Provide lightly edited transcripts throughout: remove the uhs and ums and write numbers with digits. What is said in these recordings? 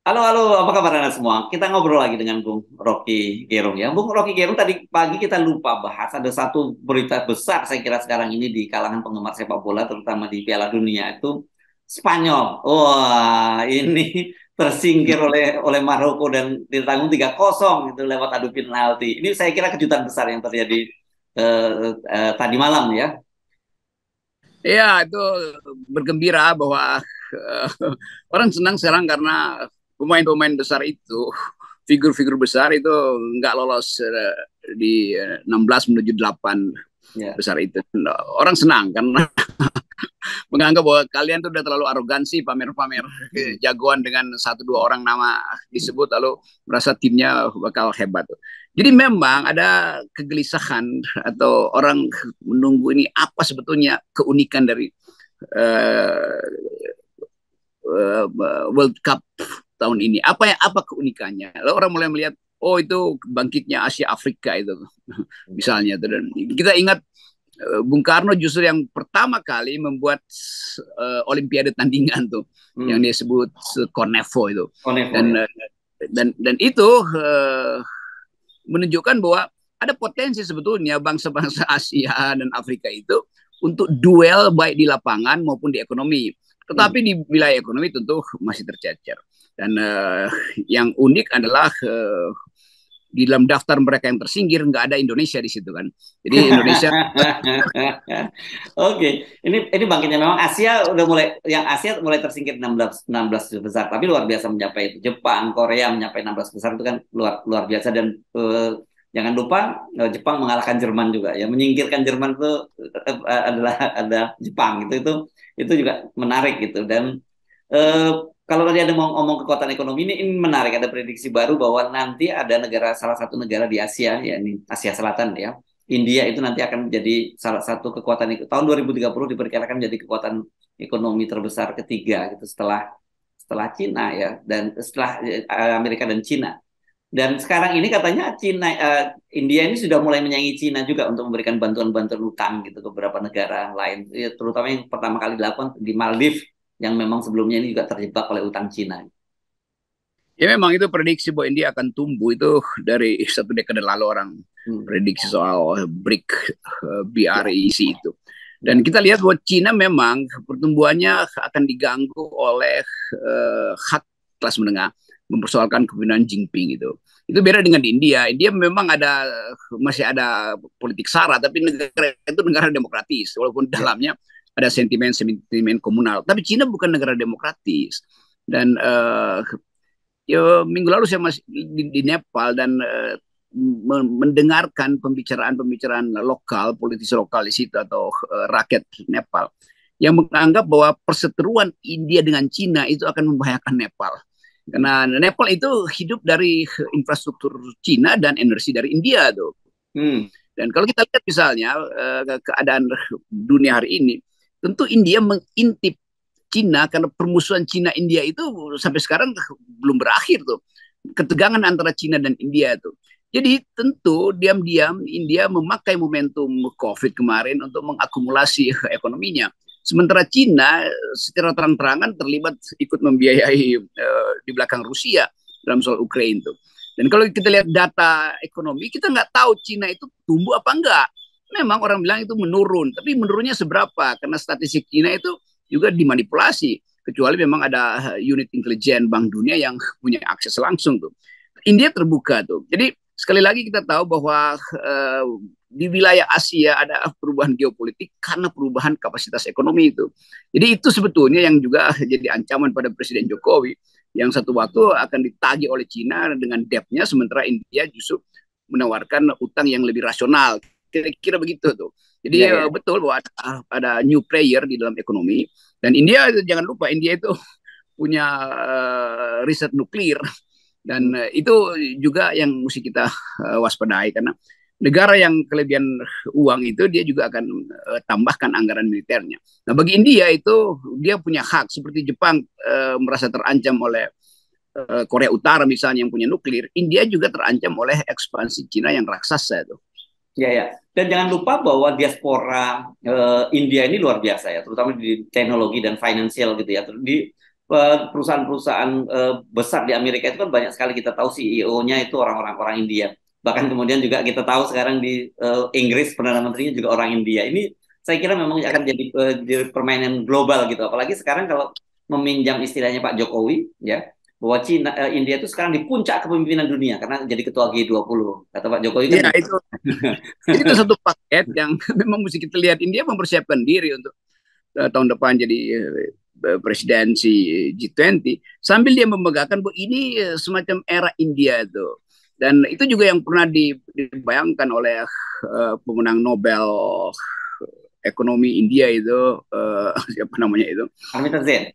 Halo, halo, apa kabar Anda semua? Kita ngobrol lagi dengan Bung Rocky Gerung ya. Bung Rocky Gerung tadi pagi kita lupa bahas ada satu berita besar saya kira sekarang ini di kalangan penggemar sepak bola terutama di Piala Dunia itu Spanyol. Wah, ini tersingkir oleh Maroko dan ditanggung 3-0 itu lewat adu penalti. Ini saya kira kejutan besar yang terjadi tadi malam ya. Ya, itu bergembira bahwa eh, orang senang sekarang karena pemain-pemain besar itu, figur-figur besar itu nggak lolos di 16 menuju 8 Ya. besar itu. Orang senang karena menganggap bahwa kalian tuh udah terlalu arogansi pamer-pamer Hmm. jagoan dengan satu dua orang nama disebut lalu merasa timnya bakal hebat. Jadi memang ada kegelisahan atau orang menunggu ini apa sebetulnya keunikan dari uh, World Cup tahun ini. Apa keunikannya? Lalu orang mulai melihat, oh itu bangkitnya Asia Afrika itu misalnya. Dan kita ingat Bung Karno justru yang pertama kali membuat Olimpiade tandingan tuh, yang Hmm. dia sebut Konevo itu. Konevo Dan ya. dan itu menunjukkan bahwa ada potensi sebetulnya bangsa-bangsa Asia dan Afrika itu untuk duel baik di lapangan maupun di ekonomi. Hmm. Tetapi di wilayah ekonomi tentu masih tercecer. Dan yang unik adalah di dalam daftar mereka yang tersingkir nggak ada Indonesia di situ kan. Jadi Indonesia. Oke, ini bangkitnya memang Asia udah mulai yang Asia mulai tersingkir 16 besar, tapi luar biasa mencapai itu. Jepang, Korea mencapai 16 besar itu kan luar luar biasa dan jangan lupa Jepang mengalahkan Jerman juga ya. Menyingkirkan Jerman itu adalah ada Jepang itu juga menarik gitu dan eh, kalau tadi ada mau ngomong kekuatan ekonomi ini menarik ada prediksi baru bahwa nanti ada negara salah satu negara di Asia ya ini Asia Selatan ya India itu nanti akan menjadi salah satu kekuatan itu tahun 2030 diperkirakan menjadi kekuatan ekonomi terbesar ketiga gitu setelah setelah Cina ya dan setelah Amerika dan Cina dan sekarang ini katanya India ini sudah mulai menyaingi Cina juga untuk memberikan bantuan-bantuan utang gitu ke beberapa negara lain ya, terutama yang pertama kali dilakukan di Maldives yang memang sebelumnya ini juga terjebak oleh utang Cina. Ya memang itu prediksi bahwa India akan tumbuh itu dari satu dekade lalu orang Hmm. prediksi soal BRIC, Ya, BRIC itu. Dan ya. kita lihat bahwa Cina memang pertumbuhannya akan diganggu oleh hak kelas menengah mempersoalkan kepemimpinan Jinping itu. Itu beda dengan di India. India memang masih ada politik sara, tapi negara itu negara demokratis, walaupun Ya. dalamnya ada sentimen-sentimen komunal. Tapi Cina bukan negara demokratis. Dan ya, minggu lalu saya masih di Nepal dan mendengarkan pembicaraan-pembicaraan lokal, politisi lokal di situ atau rakyat Nepal yang menganggap bahwa perseteruan India dengan Cina itu akan membahayakan Nepal. Karena Nepal itu hidup dari infrastruktur Cina dan energi dari India tuh. Hmm. Dan kalau kita lihat misalnya keadaan dunia hari ini, tentu India mengintip Cina karena permusuhan Cina India itu sampai sekarang belum berakhir tuh. Ketegangan antara Cina dan India itu. Jadi tentu diam-diam India memakai momentum COVID kemarin untuk mengakumulasi ekonominya. Sementara Cina secara terang-terangan terlibat ikut membiayai di belakang Rusia dalam soal Ukraina itu. Dan kalau kita lihat data ekonomi, kita nggak tahu Cina itu tumbuh apa enggak. Memang orang bilang itu menurun, tapi menurunnya seberapa? Karena statistik Cina itu juga dimanipulasi. Kecuali memang ada unit intelijen Bank Dunia yang punya akses langsung tuh. India terbuka tuh. Jadi sekali lagi kita tahu bahwa di wilayah Asia ada perubahan geopolitik karena perubahan kapasitas ekonomi itu. Jadi itu sebetulnya yang juga jadi ancaman pada Presiden Jokowi yang satu waktu akan ditagih oleh Cina dengan debtnya sementara India justru menawarkan utang yang lebih rasional. Kira-kira begitu tuh. Jadi Ya, ya. betul bahwa ada new player di dalam ekonomi dan India jangan lupa India itu punya riset nuklir dan Hmm. itu juga yang mesti kita waspadai karena negara yang kelebihan uang itu dia juga akan tambahkan anggaran militernya. Nah bagi India itu dia punya hak seperti Jepang merasa terancam oleh Korea Utara misalnya yang punya nuklir, India juga terancam oleh ekspansi Cina yang raksasa itu. Ya, ya. Dan jangan lupa bahwa diaspora India ini luar biasa ya, terutama di teknologi dan finansial gitu ya. perusahaan-perusahaan besar di Amerika itu kan banyak sekali kita tahu CEO-nya itu orang India. Bahkan kemudian juga kita tahu sekarang di Inggris Perdana Menterinya juga orang India. Ini saya kira memang akan jadi permainan global gitu. Apalagi sekarang kalau meminjam istilahnya Pak Jokowi, ya, bahwa India itu sekarang di puncak kepemimpinan dunia karena jadi ketua G20. Kata Pak Jokowi kan Ya gitu. itu satu paket yang memang mesti kita lihat. India mempersiapkan diri untuk tahun depan jadi presidensi G20 sambil dia memegahkan bahwa ini semacam era India itu. Dan itu juga yang pernah dibayangkan oleh pemenang Nobel ekonomi India itu siapa namanya itu, Armita Zen.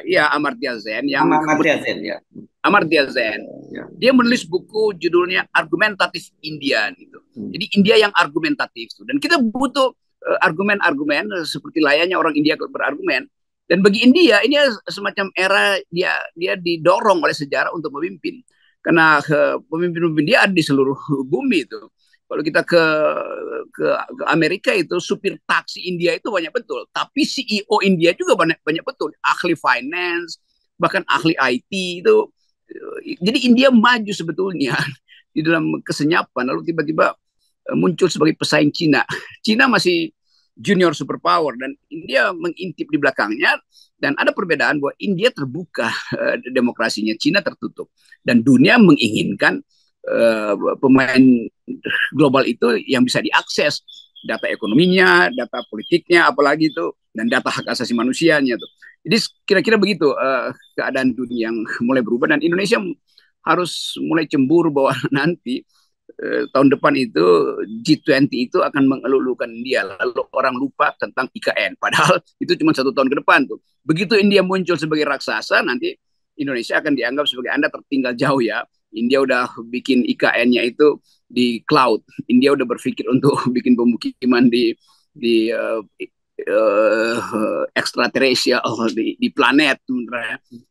ya Amartya Sen, Amartya Sen, ya. Amartya Sen. Ya. Dia menulis buku judulnya Argumentatif India gitu. Jadi India yang argumentatif. Dan kita butuh argumen-argumen seperti layaknya orang India berargumen. Dan bagi India ini semacam era dia didorong oleh sejarah untuk memimpin. Karena pemimpin-pemimpin dia ada di seluruh bumi itu. Kalau kita ke Amerika itu supir taksi India itu banyak betul, tapi CEO India juga banyak betul, ahli finance, bahkan ahli IT itu. Jadi India maju sebetulnya di dalam kesenyapan, lalu tiba-tiba muncul sebagai pesaing Cina. Cina masih junior superpower dan India mengintip di belakangnya, dan ada perbedaan bahwa India terbuka demokrasinya, Cina tertutup, dan dunia menginginkan pemain global itu yang bisa diakses data ekonominya, data politiknya, apalagi itu, dan data hak asasi manusianya tuh. Jadi kira-kira begitu keadaan dunia yang mulai berubah, dan Indonesia harus mulai cemburu bahwa nanti tahun depan itu G20 itu akan mengelulukan India, lalu orang lupa tentang IKN, padahal itu cuma 1 tahun ke depan tuh. Begitu India muncul sebagai raksasa, nanti Indonesia akan dianggap sebagai Anda tertinggal jauh ya. India udah bikin IKN-nya itu di cloud. India udah berpikir untuk bikin pemukiman di extraterrestrial di planet.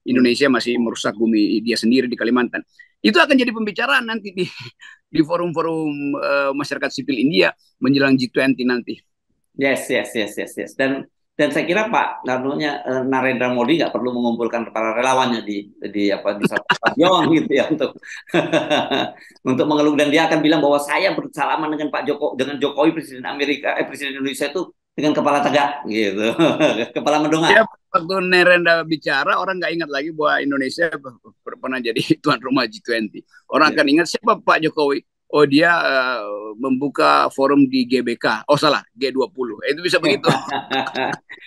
Indonesia masih merusak bumi dia sendiri di Kalimantan. Itu akan jadi pembicaraan nanti di forum-forum masyarakat sipil India menjelang G20 nanti. Yes. Dan saya kira Pak Narendra Modi nggak perlu mengumpulkan para relawannya di satu stadion gitu ya untuk untuk mengeluh, dan dia akan bilang bahwa saya bersalaman dengan dengan Jokowi presiden presiden Indonesia itu dengan kepala tegak gitu, kepala mendongak. Ya, waktu Narendra bicara, orang nggak ingat lagi bahwa Indonesia pernah jadi tuan rumah G20. Orang akan ingat siapa Pak Jokowi. Oh, dia membuka forum di GBK. Oh, salah, G20. Itu bisa begitu.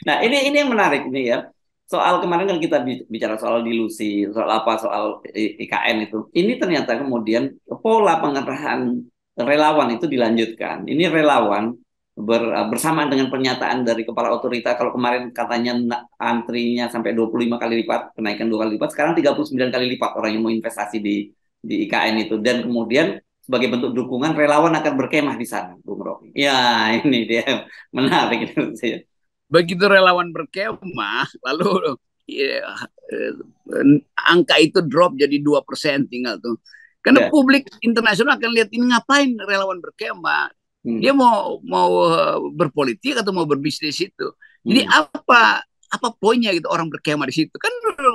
Nah, ini yang menarik nih ya. Soal kemarin kan kita bicara soal dilusi, soal IKN itu. Ini ternyata kemudian pola pengerahan relawan itu dilanjutkan. Ini relawan bersamaan dengan pernyataan dari kepala otorita. Kalau kemarin katanya antrinya sampai 25 kali lipat, kenaikan 2 kali lipat, sekarang 39 kali lipat orang yang mau investasi di IKN itu. Dan kemudian sebagai bentuk dukungan, relawan akan berkemah di sana, Bung Rocky. Ya, ini dia menarik itu saya. Begitu relawan berkemah, lalu ya, angka itu drop jadi 2% tinggal tuh. Karena publik internasional akan lihat ini ngapain relawan berkemah. Dia mau berpolitik atau mau berbisnis itu. Jadi apa poinnya gitu orang berkemah di situ? Kan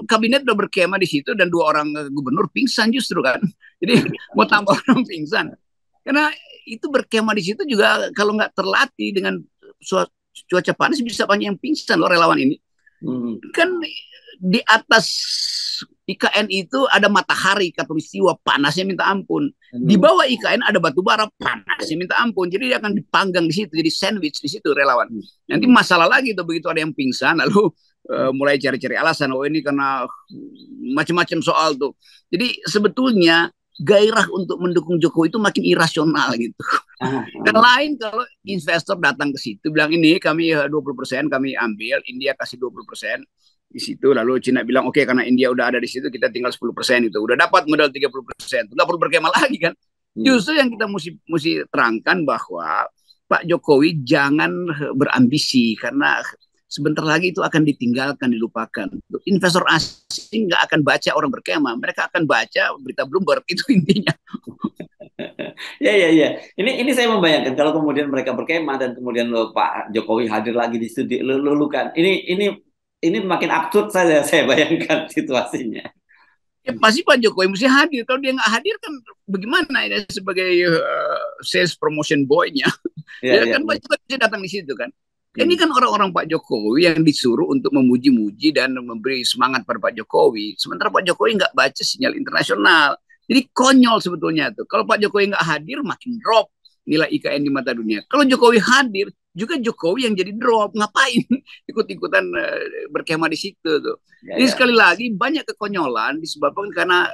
kabinet udah berkemah di situ dan 2 orang gubernur pingsan justru kan. Jadi mau tambah orang pingsan. Karena itu berkemah di situ juga kalau nggak terlatih dengan cuaca panas bisa banyak yang pingsan loh relawan ini. Kan di atas IKN itu ada matahari katulistiwa, panasnya minta ampun. Di bawah IKN ada batu bara, panasnya minta ampun. Jadi dia akan dipanggang di situ, jadi sandwich di situ relawan. Nanti masalah lagi tuh begitu ada yang pingsan, lalu mulai cari-cari alasan. Oh, ini karena macam-macam soal tuh. Jadi sebetulnya gairah untuk mendukung Jokowi itu makin irasional gitu. Dan lain kalau investor datang ke situ bilang ini kami 20% kami ambil, India kasih 20% di situ, lalu Cina bilang oke, karena India udah ada di situ kita tinggal 10% itu udah dapat modal 30%, nggak perlu berkemah lagi kan. Justru yang kita mesti terangkan bahwa Pak Jokowi jangan berambisi karena sebentar lagi itu akan ditinggalkan, dilupakan. Investor asing nggak akan baca orang berkemah, mereka akan baca berita Bloomberg, itu intinya. Ya. Ini saya membayangkan kalau kemudian mereka berkemah dan kemudian Pak Jokowi hadir lagi di studio lulukan. Ini ini makin absurd saja saya bayangkan situasinya. Ya, pasti Pak Jokowi mesti hadir. Kalau dia nggak hadir kan bagaimana ini sebagai sales promotion boy-nya? Ya, Ya ya, kan ya. Pak Jokowi bisa datang di situ kan. Ini Hmm. kan orang-orang Pak Jokowi yang disuruh untuk memuji-muji dan memberi semangat pada Pak Jokowi. Sementara Pak Jokowi nggak baca sinyal internasional. Jadi konyol sebetulnya tuh. Kalau Pak Jokowi nggak hadir makin drop nilai IKN di mata dunia. Kalau Jokowi hadir juga Jokowi yang jadi drop. Ngapain ikut-ikutan berkemah di situ tuh. Ya, Ini ya. sekali lagi banyak kekonyolan disebabkan karena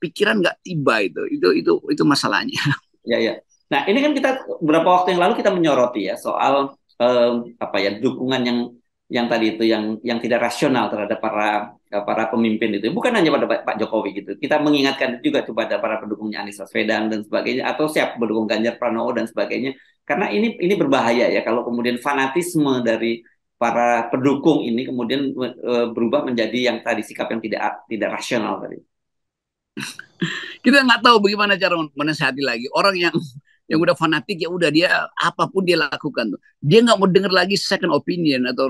pikiran nggak tiba itu masalahnya. Ya, ya. Nah, ini kan kita beberapa waktu yang lalu kita menyoroti ya soal apa ya dukungan yang tadi itu yang tidak rasional terhadap para pemimpin itu. Bukan hanya pada Pak Jokowi gitu. Kita mengingatkan juga kepada para pendukungnya Anies Baswedan dan sebagainya atau siap pendukung Ganjar Pranowo dan sebagainya. Karena ini berbahaya ya kalau kemudian fanatisme dari para pendukung ini kemudian berubah menjadi yang tadi sikap yang tidak rasional tadi. Kita nggak tahu bagaimana cara menasihati lagi orang yang udah fanatik, ya udah dia apapun dia lakukan tuh. Dia nggak mau dengar lagi second opinion atau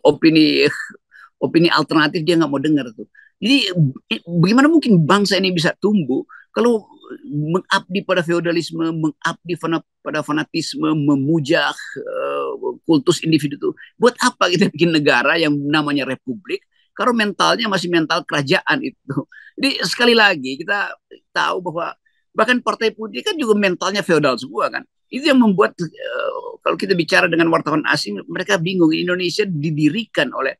opini opini alternatif, dia nggak mau dengar tuh. Jadi bagaimana mungkin bangsa ini bisa tumbuh kalau mengabdi pada feodalisme, mengabdi pada fanatisme, memuja kultus individu itu. Buat apa kita bikin negara yang namanya republik kalau mentalnya masih mental kerajaan itu. Jadi sekali lagi kita tahu bahwa bahkan partai politik kan juga mentalnya feodal semua kan. Itu yang membuat kalau kita bicara dengan wartawan asing, mereka bingung. Indonesia didirikan oleh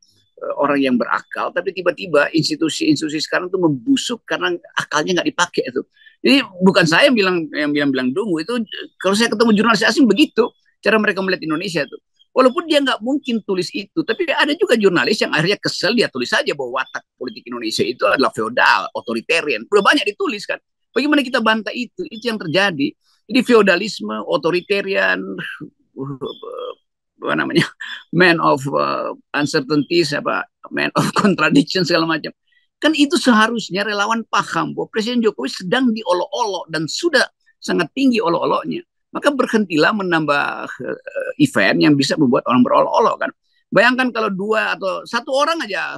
orang yang berakal, tapi tiba-tiba institusi-institusi sekarang tuh membusuk karena akalnya nggak dipakai itu. Jadi bukan saya yang bilang dungu itu. Kalau saya ketemu jurnalis asing begitu cara mereka melihat Indonesia tuh. Walaupun dia nggak mungkin tulis itu, tapi ada juga jurnalis yang akhirnya kesel, dia tulis saja bahwa watak politik Indonesia itu adalah feodal, otoritarian. Udah banyak ditulis kan. Bagaimana kita bantah itu? Itu yang terjadi. Jadi feodalisme, otoritarian, apa namanya, man of uncertainties, apa man of contradiction segala macam. Kan itu seharusnya relawan paham bahwa Presiden Jokowi sedang diolok-olok dan sudah sangat tinggi olok-oloknya. Maka berhentilah menambah event yang bisa membuat orang berolok-olok kan. Bayangkan kalau 2 atau 1 orang aja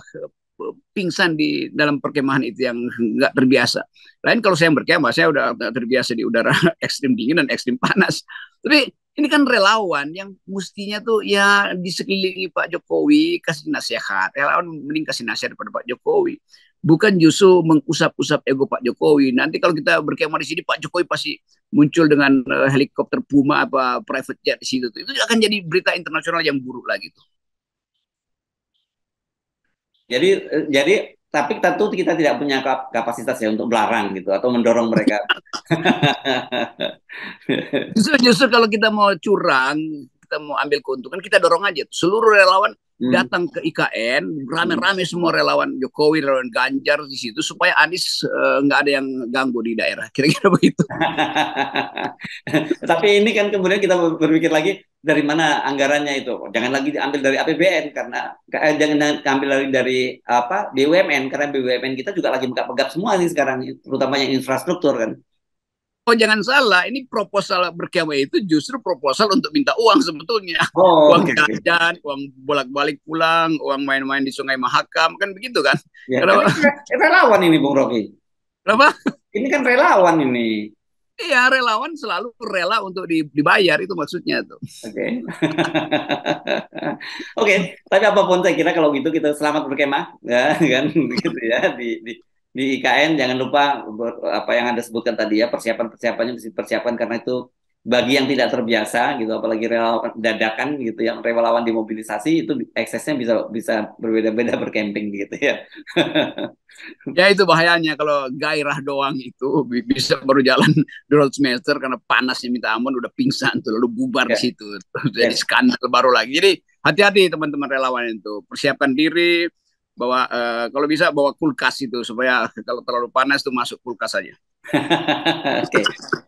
pingsan di dalam perkemahan itu yang nggak terbiasa. Lain kalau saya berkemah, saya udah terbiasa di udara ekstrim dingin dan ekstrim panas. Tapi ini kan relawan yang mestinya tuh ya di sekelilingi Pak Jokowi kasih nasihat. Relawan mending kasih nasihat kepada Pak Jokowi. Bukan justru mengusap-usap ego Pak Jokowi. Nanti kalau kita berkemah di sini, Pak Jokowi pasti muncul dengan helikopter Puma apa private jet di situ. Itu akan jadi berita internasional yang buruk lagi tuh. Jadi tapi tentu kita tidak punya kapasitas ya untuk melarang gitu atau mendorong mereka. Justru kalau kita mau curang, kita mau ambil keuntungan, kita dorong aja seluruh relawan Hmm. datang ke IKN, Hmm. rame-rame semua relawan Jokowi, relawan Ganjar di situ supaya Anies nggak ada yang ganggu di daerah. Kira-kira begitu. Tapi ini kan kemudian kita berpikir lagi dari mana anggarannya itu. Jangan lagi diambil dari APBN karena jangan ambil dari apa BUMN karena BUMN kita juga lagi megap-megap semua nih sekarang, terutama yang infrastruktur kan. Oh jangan salah, ini proposal berkemah itu justru proposal untuk minta uang sebetulnya. Oh, Uang oke, oke. jajan, uang bolak-balik pulang, uang main-main di Sungai Mahakam, kan begitu kan? Ya, kan Kalau ini relawan ini Bung Rocky. apa? Ini kan relawan ini. Iya, relawan selalu rela untuk dibayar, itu maksudnya tuh. Oke. Oke, tapi apapun saya kira kalau gitu kita selamat berkemah ya kan gitu ya di IKN jangan lupa apa yang Anda sebutkan tadi ya persiapan-persiapannya mesti persiapan karena itu bagi yang tidak terbiasa gitu apalagi relawan dadakan gitu yang relawan dimobilisasi itu eksesnya bisa bisa berbeda-beda bercamping gitu ya. Ya itu bahayanya kalau gairah doang itu bisa baru jalan 200 meter karena panasnya minta ampun udah pingsan tuh lalu bubar di Ya, situ. Jadi yes. skandal baru lagi. Jadi hati-hati teman-teman relawan itu. Persiapkan diri bawa kalau bisa bawa kulkas itu supaya kalau terlalu panas tuh masuk kulkas aja. Oke.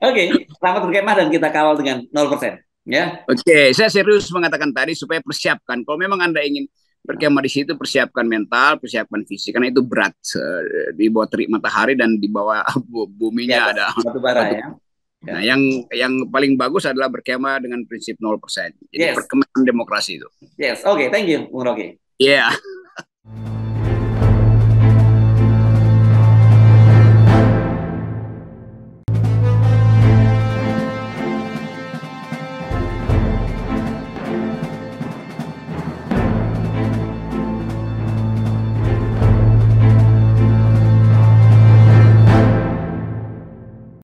Oke, selamat berkemah dan kita kawal dengan 0% ya. Oke, saya serius mengatakan tadi supaya persiapkan. Kalau memang Anda ingin berkemah di situ, persiapkan mental, persiapkan fisik. Karena itu berat. Di bawah terik matahari dan di bawah Di buminya atas ada batu bara batu. ya. Ya. Nah, yang paling bagus adalah berkemah dengan prinsip 0%. Jadi Yes. perkemahan demokrasi itu. Yes. Oke, thank you Bung Rocky. Iya. Yeah.